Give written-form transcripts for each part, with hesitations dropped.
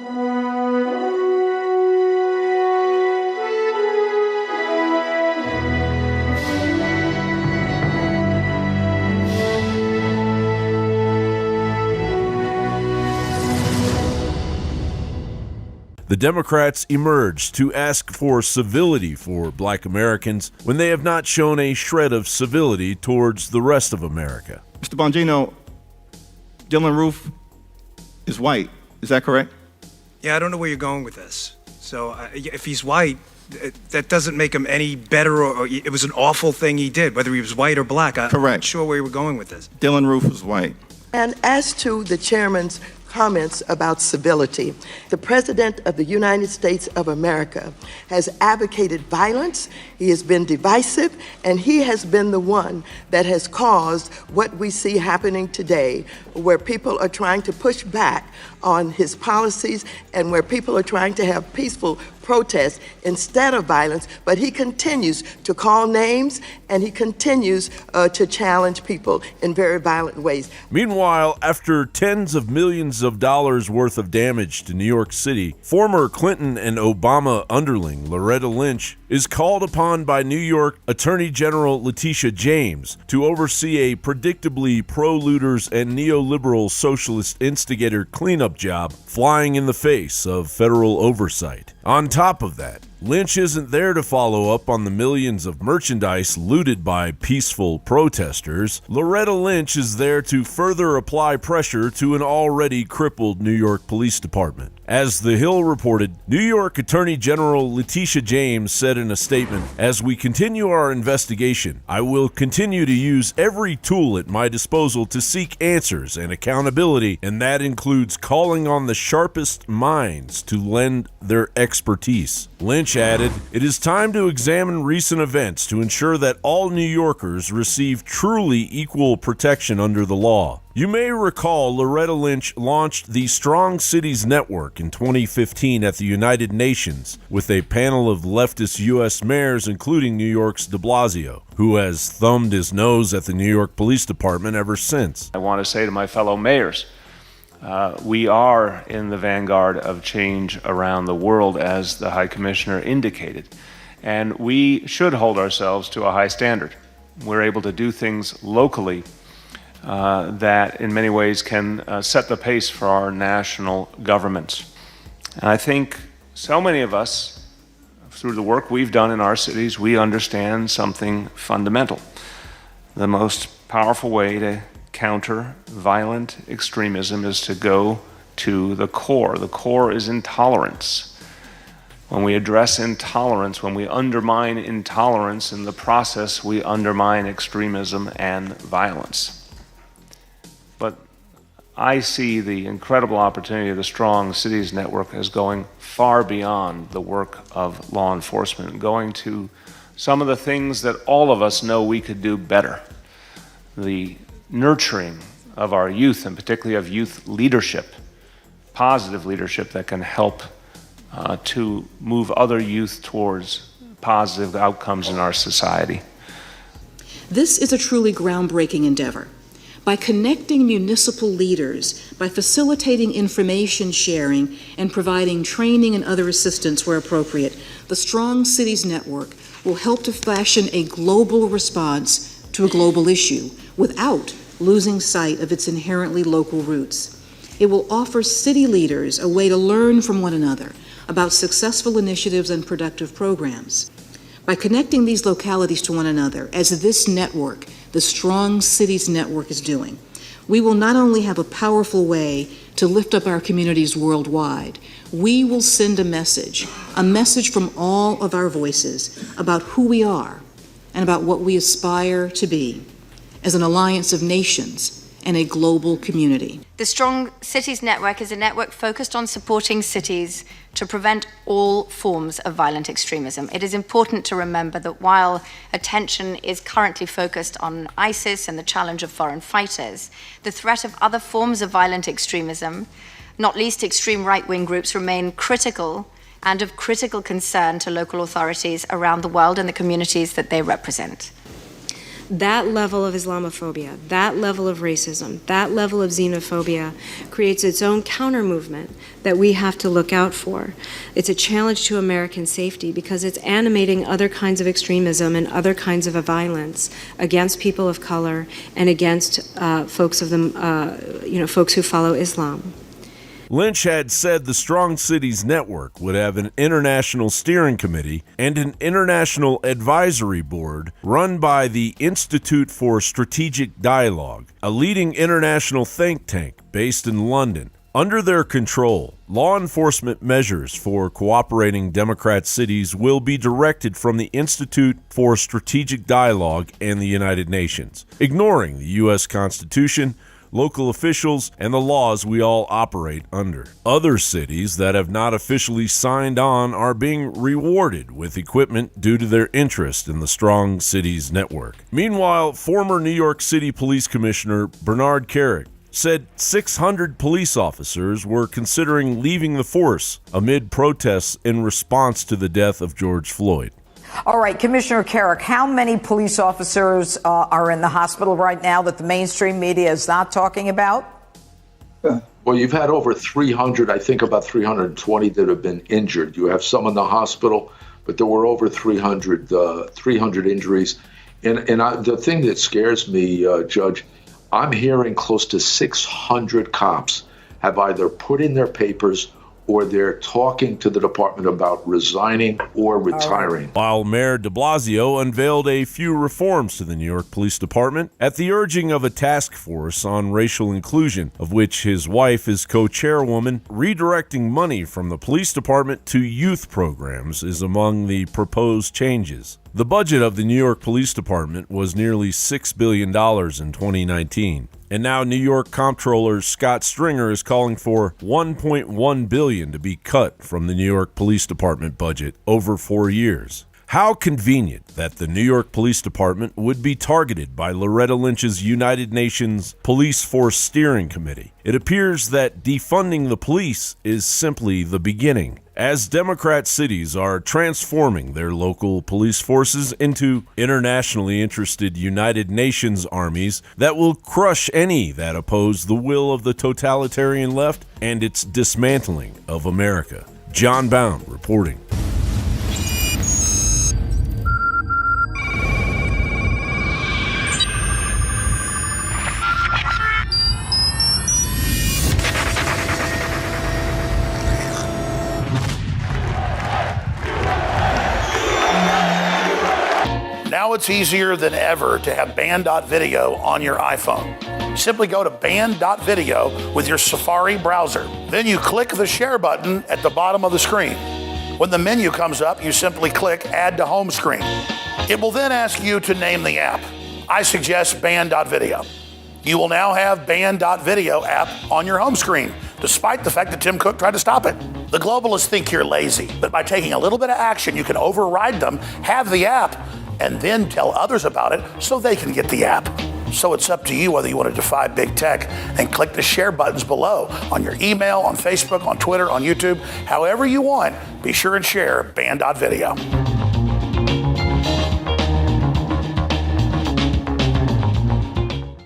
The Democrats emerged to ask for civility for Black Americans when they have not shown a shred of civility towards the rest of America. Mr. Bongino, Dylan Roof is white. Is that correct? Yeah, I don't know where you're going with this. So if he's white, that doesn't make him any better, or it was an awful thing he did, whether he was white or black. I'm not sure where you were going with this. Dylan Roof was white. And as to the chairman's comments about civility, the President of the United States of America has advocated violence, he has been divisive, and he has been the one that has caused what we see happening today, where people are trying to push back on his policies and where people are trying to have peaceful protests instead of violence, but he continues to call names and he continues to challenge people in very violent ways. Meanwhile, after tens of millions of dollars worth of damage to New York City, former Clinton and Obama underling Loretta Lynch is called upon by New York Attorney General Letitia James to oversee a predictably pro-looters and neoliberal socialist instigator cleanup job, flying in the face of federal oversight. On top of that, Lynch isn't there to follow up on the millions of merchandise looted by peaceful protesters. Loretta Lynch is there to further apply pressure to an already crippled New York Police Department. As The Hill reported, New York Attorney General Letitia James said in a statement, "As we continue our investigation, I will continue to use every tool at my disposal to seek answers and accountability, and that includes calling on the sharpest minds to lend their expertise." Lynch added, "It is time to examine recent events to ensure that all New Yorkers receive truly equal protection under the law." You may recall Loretta Lynch launched the Strong Cities Network in 2015 at the United Nations with a panel of leftist U.S. mayors, including New York's de Blasio, who has thumbed his nose at the New York Police Department ever since. I want to say to my fellow mayors, we are in the vanguard of change around the world, as the High Commissioner indicated, and we should hold ourselves to a high standard. We're able to do things locally that in many ways can set the pace for our national governments. And I think so many of us, through the work we've done in our cities, we understand something fundamental. The most powerful way to counter violent extremism is to go to the core. The core is intolerance. When we address intolerance, when we undermine intolerance in the process, we undermine extremism and violence. But I see the incredible opportunity of the Strong Cities Network as going far beyond the work of law enforcement, going to some of the things that all of us know we could do better. The nurturing of our youth, and particularly of youth leadership, positive leadership that can help to move other youth towards positive outcomes in our society. This is a truly groundbreaking endeavor. By connecting municipal leaders, by facilitating information sharing, and providing training and other assistance where appropriate, the Strong Cities Network will help to fashion a global response to a global issue without losing sight of its inherently local roots. It will offer city leaders a way to learn from one another about successful initiatives and productive programs. By connecting these localities to one another, as this network, the Strong Cities Network, is doing, we will not only have a powerful way to lift up our communities worldwide, we will send a message from all of our voices about who we are and about what we aspire to be as an alliance of nations and a global community. The Strong Cities Network is a network focused on supporting cities to prevent all forms of violent extremism. It is important to remember that while attention is currently focused on ISIS and the challenge of foreign fighters, the threat of other forms of violent extremism, not least extreme right-wing groups, remain critical and of critical concern to local authorities around the world and the communities that they represent. That level of Islamophobia, that level of racism, that level of xenophobia creates its own counter-movement that we have to look out for. It's a challenge to American safety because it's animating other kinds of extremism and other kinds of violence against people of color and against folks who follow Islam. Lynch had said the Strong Cities Network would have an international steering committee and an international advisory board run by the Institute for Strategic Dialogue, a leading international think tank based in London. Under their control, law enforcement measures for cooperating Democrat cities will be directed from the Institute for Strategic Dialogue and the United Nations, ignoring the U.S. Constitution, local officials, and the laws we all operate under. Other cities that have not officially signed on are being rewarded with equipment due to their interest in the Strong Cities Network. Meanwhile, former New York City Police Commissioner Bernard Kerik said 600 police officers were considering leaving the force amid protests in response to the death of George Floyd. All right, Commissioner Kerik, how many police officers are in the hospital right now that the mainstream media is not talking about? Well, you've had over 300, I think about 320 that have been injured. You have some in the hospital, but there were over 300 injuries. And the thing that scares me, Judge, I'm hearing close to 600 cops have either put in their papers or they're talking to the department about resigning or retiring. While Mayor de Blasio unveiled a few reforms to the New York Police Department at the urging of a task force on racial inclusion, of which his wife is co-chairwoman, redirecting money from the police department to youth programs is among the proposed changes. The budget of the New York Police Department was nearly $6 billion in 2019. And now New York Comptroller Scott Stringer is calling for $1.1 billion to be cut from the New York Police Department budget over 4 years. How convenient that the New York Police Department would be targeted by Loretta Lynch's United Nations Police Force Steering Committee. It appears that defunding the police is simply the beginning, as Democrat cities are transforming their local police forces into internationally interested United Nations armies that will crush any that oppose the will of the totalitarian left and its dismantling of America. John Bound reporting. Now it's easier than ever to have band.video on your iPhone. Simply go to band.video with your Safari browser. Then you click the share button at the bottom of the screen. When the menu comes up, you simply click Add to Home Screen. It will then ask you to name the app. I suggest band.video. You will now have band.video app on your home screen, despite the fact that Tim Cook tried to stop it. The globalists think you're lazy, but by taking a little bit of action, you can override them, have the app, and then tell others about it so they can get the app. So it's up to you whether you want to defy big tech and click the share buttons below on your email, on Facebook, on Twitter, on YouTube, however you want. Be sure and share band.video.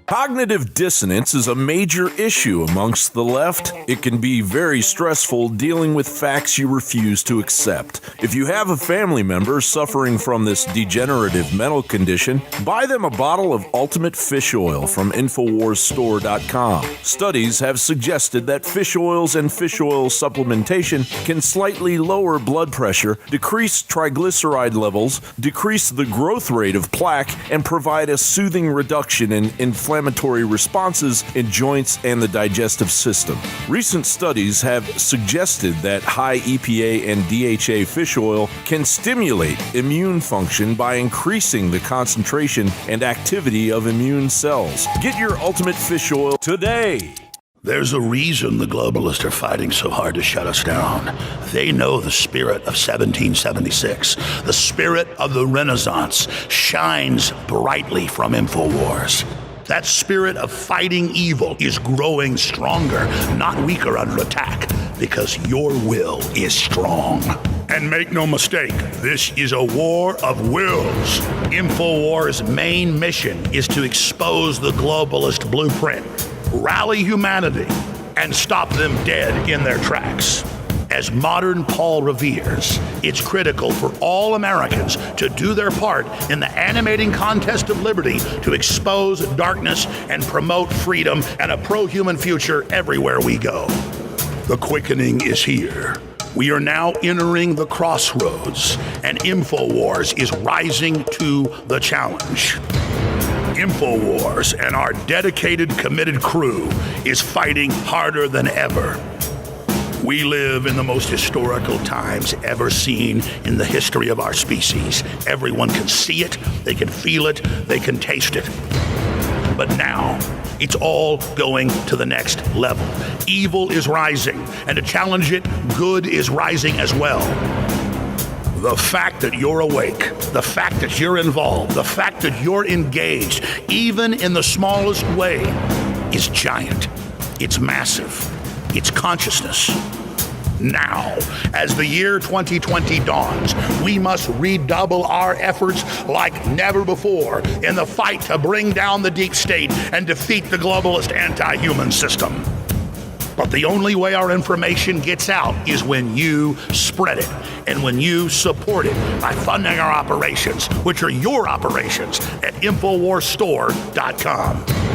Cognitive dissonance is a major issue amongst the left. It can be very stressful dealing with facts you refuse to accept. If you have a family member suffering from this degenerative mental condition, buy them a bottle of Ultimate Fish Oil from InfoWarsStore.com. Studies have suggested that fish oils and fish oil supplementation can slightly lower blood pressure, decrease triglyceride levels, decrease the growth rate of plaque, and provide a soothing reduction in inflammatory responses in joints and the digestive system. Recent studies have suggested that high EPA and DHA fish oil can stimulate immune function by increasing the concentration and activity of immune cells. Get your Ultimate Fish Oil today. There's a reason the globalists are fighting so hard to shut us down. They know the spirit of 1776. The spirit of the Renaissance shines brightly from InfoWars. That spirit of fighting evil is growing stronger, not weaker under attack, because your will is strong. And make no mistake, this is a war of wills. InfoWars' main mission is to expose the globalist blueprint, rally humanity, and stop them dead in their tracks. As modern Paul reveres, it's critical for all Americans to do their part in the animating contest of liberty to expose darkness and promote freedom and a pro-human future everywhere we go. The quickening is here. We are now entering the crossroads, and InfoWars is rising to the challenge. InfoWars and our dedicated, committed crew is fighting harder than ever. We live in the most historical times ever seen in the history of our species. Everyone can see it, they can feel it, they can taste it. But now, it's all going to the next level. Evil is rising, and to challenge it, good is rising as well. The fact that you're awake, the fact that you're involved, the fact that you're engaged, even in the smallest way, is giant. It's massive. It's consciousness. Now, as the year 2020 dawns, we must redouble our efforts like never before in the fight to bring down the deep state and defeat the globalist anti-human system. But the only way our information gets out is when you spread it and when you support it by funding our operations, which are your operations, at InfoWarsStore.com.